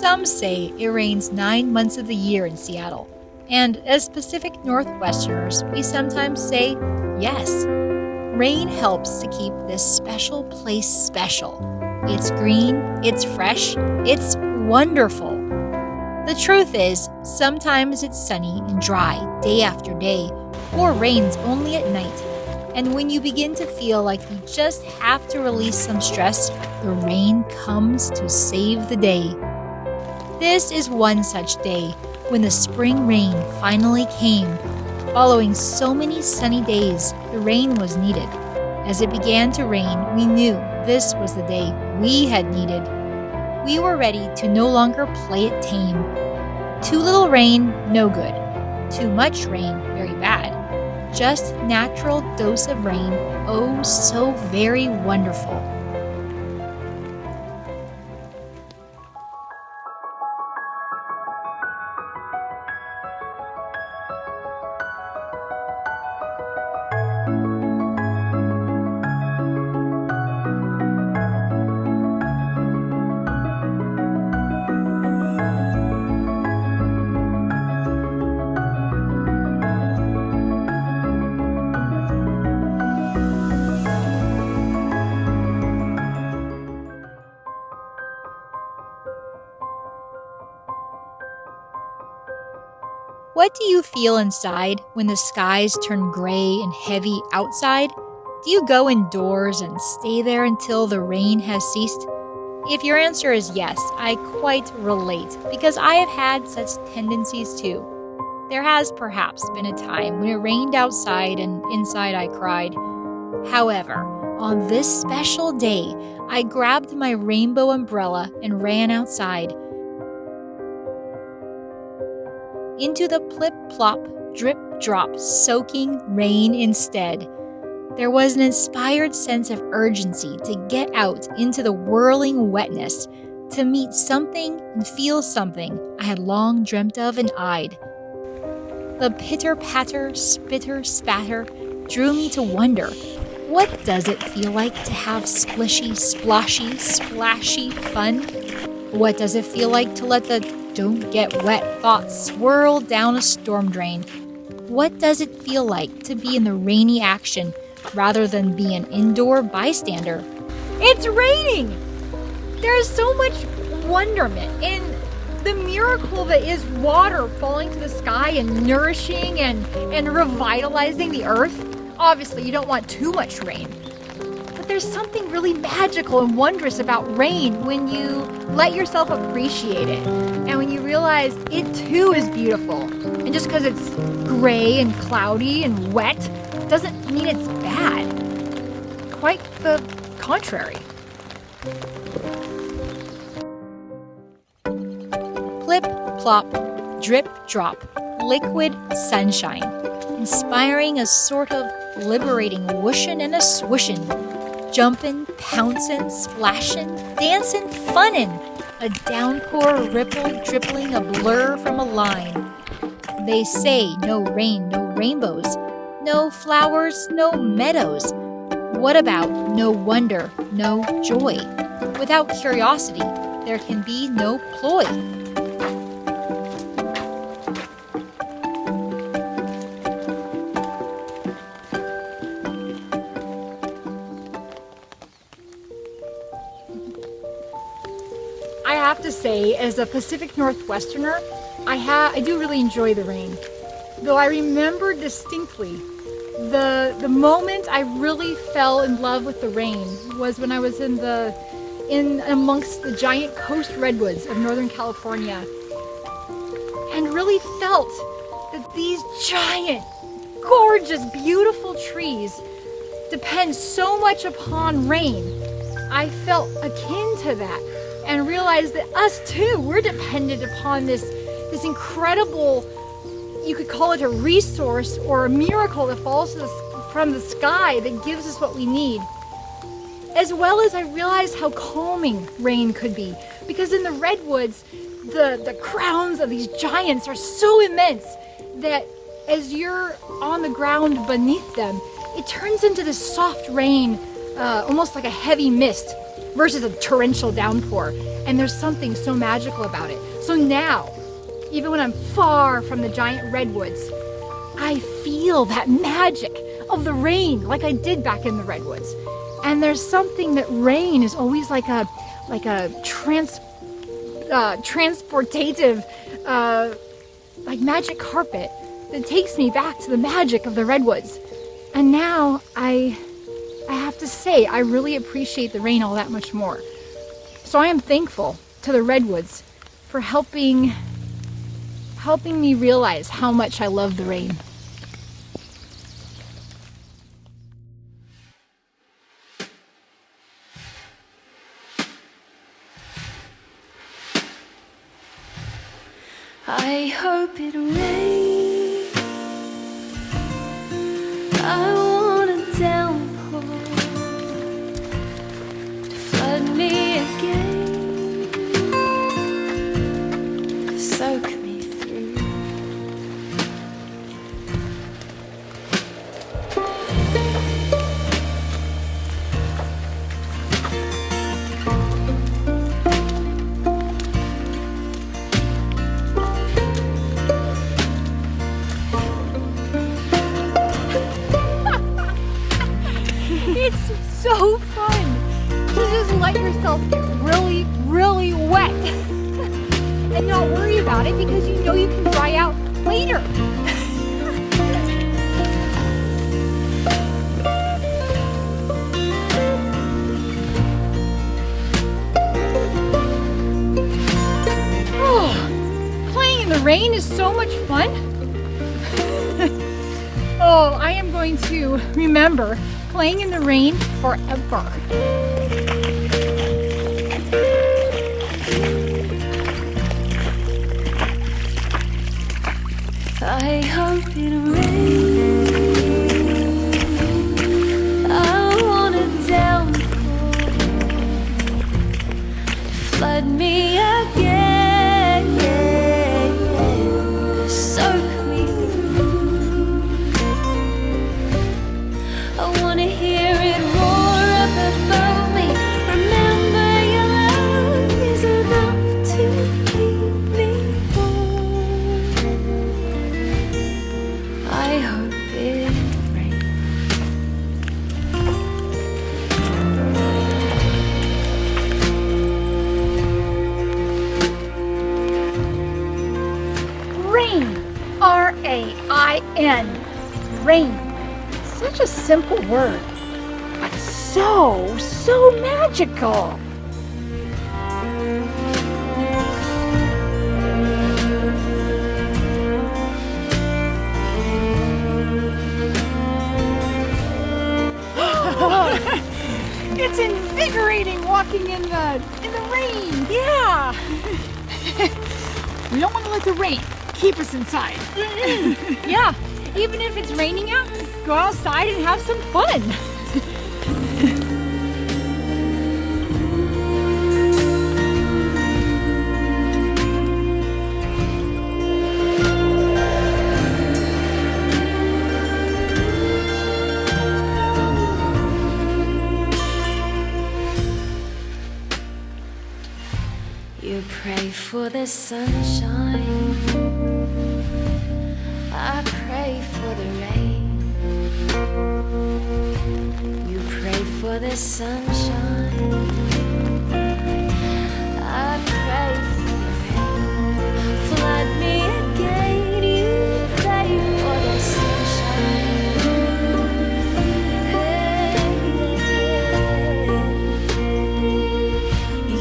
Some say it rains 9 months of the year in Seattle, and as Pacific Northwesterners, we sometimes say yes. Rain helps to keep this special place special. It's green, it's fresh, it's wonderful. The truth is, sometimes it's sunny and dry day after day, or rains only at night. And when you begin to feel like you just have to release some stress, the rain comes to save the day. This is one such day when the spring rain finally came. Following so many sunny days, the rain was needed. As it began to rain, we knew this was the day we had needed. We were ready to no longer play it tame. Too little rain, no good. Too much rain, very bad. Just natural dose of rain, oh so very wonderful. What do you feel inside when the skies turn gray and heavy outside? Do you go indoors and stay there until the rain has ceased? If your answer is yes, I quite relate, because I have had such tendencies too. There has perhaps been a time when it rained outside and inside I cried. However, on this special day, I grabbed my rainbow umbrella and ran outside. Into the plip-plop, drip-drop, soaking rain instead. There was an inspired sense of urgency to get out into the whirling wetness, to meet something and feel something I had long dreamt of and eyed. The pitter-patter, spitter-spatter drew me to wonder, what does it feel like to have splishy, sploshy, splashy fun? What does it feel like to let the don't get wet thoughts swirl down a storm drain? What does it feel like to be in the rainy action rather than be an indoor bystander? It's raining! There's so much wonderment in the miracle that is water falling to the sky and nourishing and revitalizing the earth. Obviously, you don't want too much rain. But there's something really magical and wondrous about rain when you let yourself appreciate it. And when you realize it too is beautiful. And just because it's gray and cloudy and wet doesn't mean it's bad. Quite the contrary. Plip, plop, drip, drop, liquid sunshine, inspiring a sort of liberating whooshin' and a swooshin', jumpin', pouncin', splashin', dancin', funnin', a downpour ripple dribbling a blur from a line. They say no rain, no rainbows, no flowers, no meadows. What about no wonder, no joy? Without curiosity, there can be no ploy. I have to say, as a Pacific Northwesterner, I do really enjoy the rain. Though I remember distinctly the moment I really fell in love with the rain was when I was in amongst the giant coast redwoods of Northern California, and really felt that these giant, gorgeous, beautiful trees depend so much upon rain. I felt akin to that and realized that us too, we're dependent upon this incredible, you could call it a resource or a miracle that falls from the sky that gives us what we need. As well as I realized how calming rain could be, because in the redwoods, the crowns of these giants are so immense that as you're on the ground beneath them, it turns into this soft rain almost like a heavy mist versus a torrential downpour. And there's something so magical about it. So now, even when I'm far from the giant redwoods, I feel that magic of the rain like I did back in the redwoods. And there's something that rain is always like a transportative like magic carpet that takes me back to the magic of the redwoods. And now I have to say, I really appreciate the rain all that much more. So I am thankful to the redwoods for helping me realize how much I love the rain. I hope it rains. I want a downpour to flood me again, to soak me through. It's so fun to just let yourself get really, really wet and not worry about it because you know you can dry out later. Oh, playing in the rain is so much fun. Oh, I am going to remember playing in the rain forever. I hope it rains. I want a downpour to flood me again, soak me through. I wanna hear it roar up above me. Remember your love is enough to keep me warm. I hope it rains. Rain. R-A-I-N. Rain. Such a simple word, but so magical. It's invigorating walking in the rain. Yeah. We don't want to let the rain keep us inside. Yeah. Even if it's raining out, go outside and have some fun. You pray for the sunshine, I pray for the rain. You pray for the sunshine, I pray for the rain. Flood me again, you pray for the sunshine.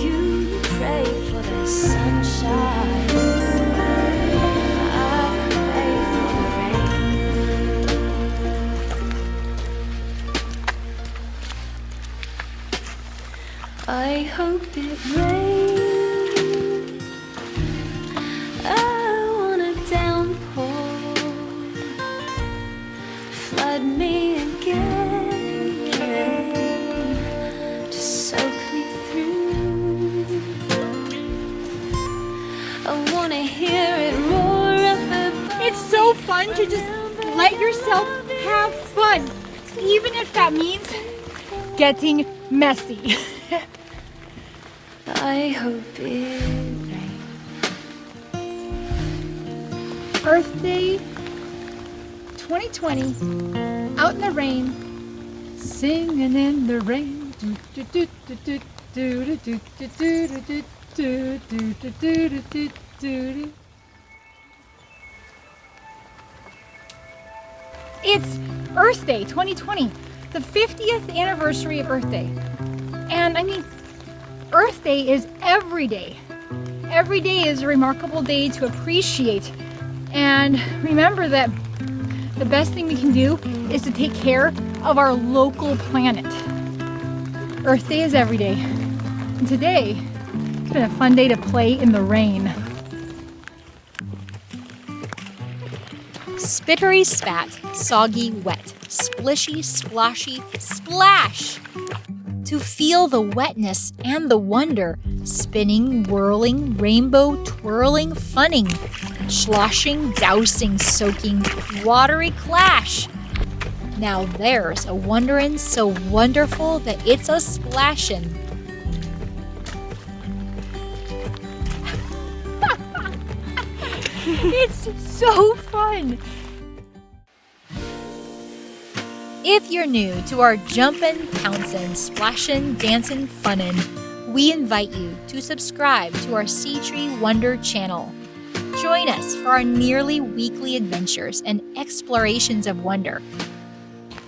You pray for the sunshine, I pray for the rain. I hope it rains. I want a downpour, flood me again, to soak me through. I want to hear it roar up above. It's so fun to just let yourself have fun, even if that means getting messy. I hope it rains. Earth Day 2020, out in the rain, singing in the rain. It's Earth Day 2020, the 50th anniversary of Earth Day. And I mean, Earth Day is every day. Every day is a remarkable day to appreciate. And remember that the best thing we can do is to take care of our local planet. Earth Day is every day. And today, it's been a fun day to play in the rain. Spittery spat, soggy wet, splishy splashy splash. To feel the wetness and the wonder, spinning, whirling, rainbow twirling, funning, sloshing, dousing, soaking, watery clash. Now there's a wonderin' so wonderful that it's a splashin'. It's so fun. If you're new to our jumpin', pouncin', splashin', dancin', funnin', we invite you to subscribe to our Sea Tree Wonder channel. Join us for our nearly weekly adventures and explorations of wonder.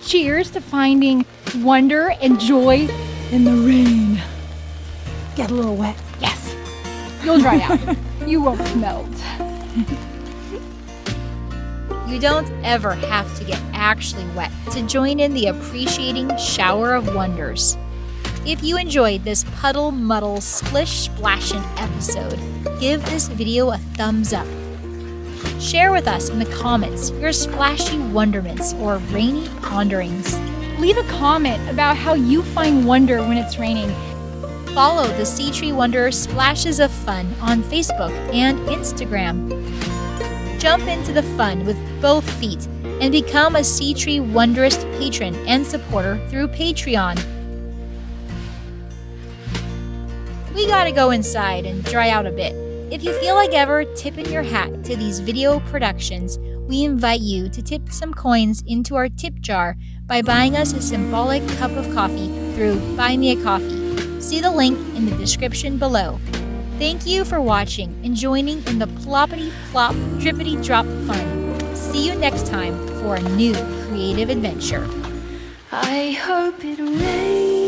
Cheers to finding wonder and joy in the rain. Get a little wet. Yes. You'll dry out. You won't melt. You don't ever have to get actually wet to join in the appreciating shower of wonders. If you enjoyed this puddle muddle splish splashin' episode, give this video a thumbs up. Share with us in the comments your splashy wonderments or rainy ponderings. Leave a comment about how you find wonder when it's raining. Follow the Sea Tree Wonder Splashes of Fun on Facebook and Instagram. Jump into the fun with both feet and become a Sea Tree Wonderist patron and supporter through Patreon. We gotta go inside and dry out a bit. If you feel like ever tipping your hat to these video productions, we invite you to tip some coins into our tip jar by buying us a symbolic cup of coffee through Buy Me a Coffee. See the link in the description below. Thank you for watching and joining in the ploppity plop drippity drop fun. See you next time for a new creative adventure. I hope it rains.